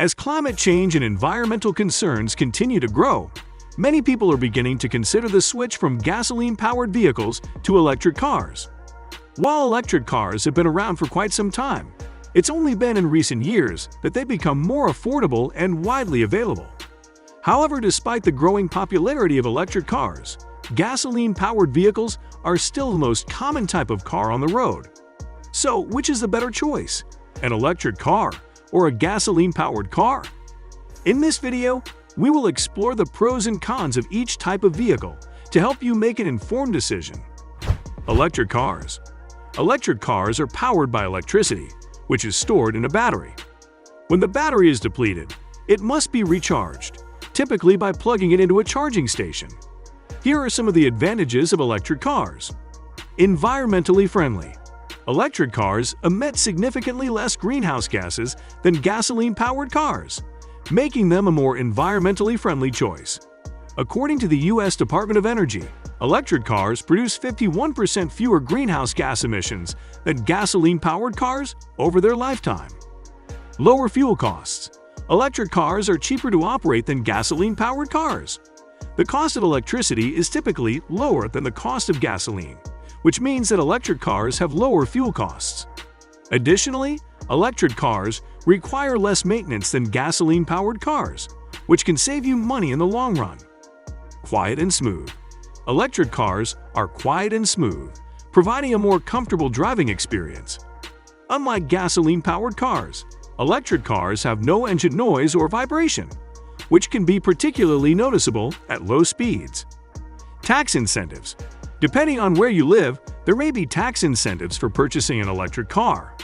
As climate change and environmental concerns continue to grow, many people are beginning to consider the switch from gasoline-powered vehicles to electric cars. While electric cars have been around for quite some time, it's only been in recent years that they've become more affordable and widely available. However, despite the growing popularity of electric cars, gasoline-powered vehicles are still the most common type of car on the road. So, which is the better choice? An electric car or a gasoline-powered car? In this video, we will explore the pros and cons of each type of vehicle to help you make an informed decision. Electric cars. Electric cars are powered by electricity, which is stored in a battery. When the battery is depleted, it must be recharged, typically by plugging it into a charging station. Here are some of the advantages of electric cars. Environmentally friendly. Electric cars emit significantly less greenhouse gases than gasoline-powered cars, making them a more environmentally friendly choice. According to the U.S. Department of Energy, electric cars produce 51% fewer greenhouse gas emissions than gasoline-powered cars over their lifetime. Lower fuel costs. Electric cars are cheaper to operate than gasoline-powered cars. The cost of electricity is typically lower than the cost of gasoline, which means that electric cars have lower fuel costs. Additionally, electric cars require less maintenance than gasoline-powered cars, which can save you money in the long run. Quiet and smooth. Electric cars are quiet and smooth, providing a more comfortable driving experience. Unlike gasoline-powered cars, electric cars have no engine noise or vibration, which can be particularly noticeable at low speeds. Tax incentives. Depending on where you live, there may be tax incentives for purchasing an electric car.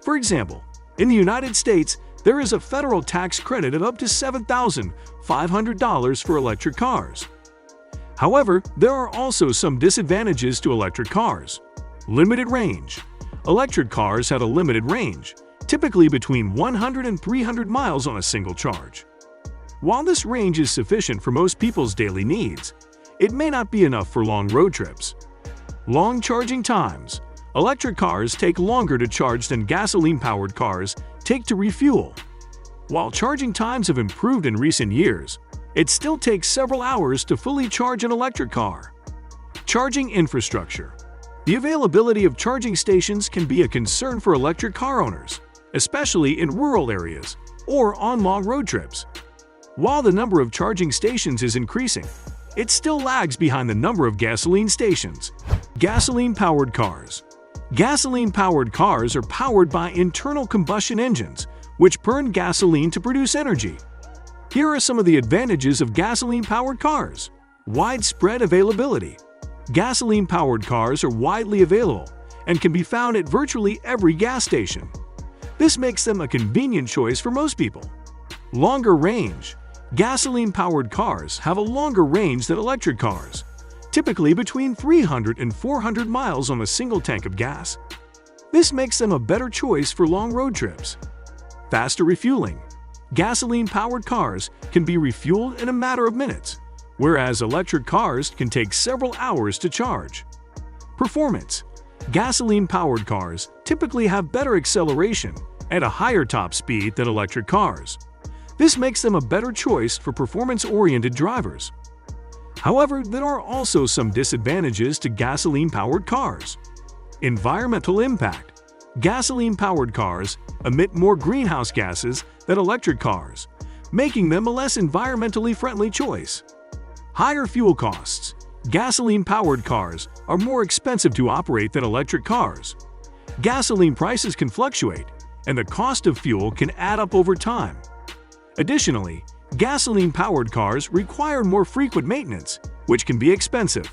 For example, in the United States, there is a federal tax credit of up to $7,500 for electric cars. However, there are also some disadvantages to electric cars. Limited range. Electric cars have a limited range, typically between 100 and 300 miles on a single charge. While this range is sufficient for most people's daily needs, it may not be enough for long road trips. Long charging times. Electric cars take longer to charge than gasoline-powered cars take to refuel. While charging times have improved in recent years, it still takes several hours to fully charge an electric car. Charging infrastructure. The availability of charging stations can be a concern for electric car owners, especially in rural areas or on long road trips. While the number of charging stations is increasing, it still lags behind the number of gasoline stations. Gasoline-powered cars. Gasoline-powered cars are powered by internal combustion engines, which burn gasoline to produce energy. Here are some of the advantages of gasoline-powered cars. Widespread availability. Gasoline-powered cars are widely available and can be found at virtually every gas station. This makes them a convenient choice for most people. Longer range. Gasoline-powered cars have a longer range than electric cars, typically between 300 and 400 miles on a single tank of gas. This makes them a better choice for long road trips. Faster refueling. Gasoline-powered cars can be refueled in a matter of minutes, whereas electric cars can take several hours to charge. Performance. Gasoline-powered cars typically have better acceleration and a higher top speed than electric cars. This makes them a better choice for performance-oriented drivers. However, there are also some disadvantages to gasoline-powered cars. Environmental impact. Gasoline-powered cars emit more greenhouse gases than electric cars, making them a less environmentally friendly choice. Higher fuel costs. Gasoline-powered cars are more expensive to operate than electric cars. Gasoline prices can fluctuate, and the cost of fuel can add up over time. Additionally, gasoline-powered cars require more frequent maintenance, which can be expensive.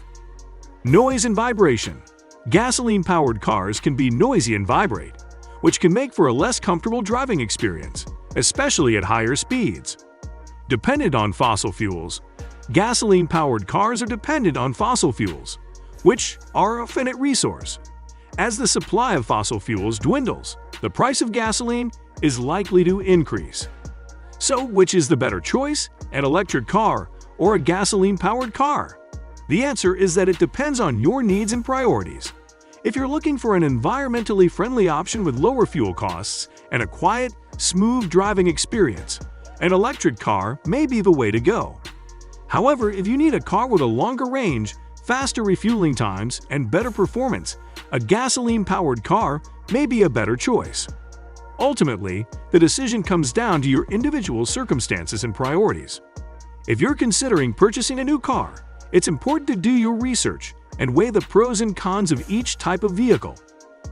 Noise and vibration. Gasoline-powered cars can be noisy and vibrate, which can make for a less comfortable driving experience, especially at higher speeds. Dependent on fossil fuels. Gasoline-powered cars are dependent on fossil fuels, which are a finite resource. As the supply of fossil fuels dwindles, the price of gasoline is likely to increase. So, which is the better choice, an electric car or a gasoline-powered car? The answer is that it depends on your needs and priorities. If you're looking for an environmentally friendly option with lower fuel costs and a quiet, smooth driving experience, an electric car may be the way to go. However, if you need a car with a longer range, faster refueling times, and better performance, a gasoline-powered car may be a better choice. Ultimately, the decision comes down to your individual circumstances and priorities. If you're considering purchasing a new car, it's important to do your research and weigh the pros and cons of each type of vehicle.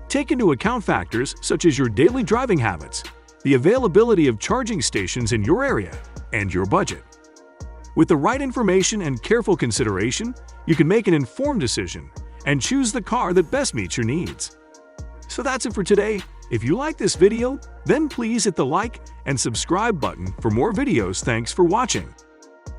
Take into account factors such as your daily driving habits, the availability of charging stations in your area, and your budget. With the right information and careful consideration, you can make an informed decision and choose the car that best meets your needs. So that's it for today. If you like this video, then please hit the like and subscribe button for more videos. Thanks for watching.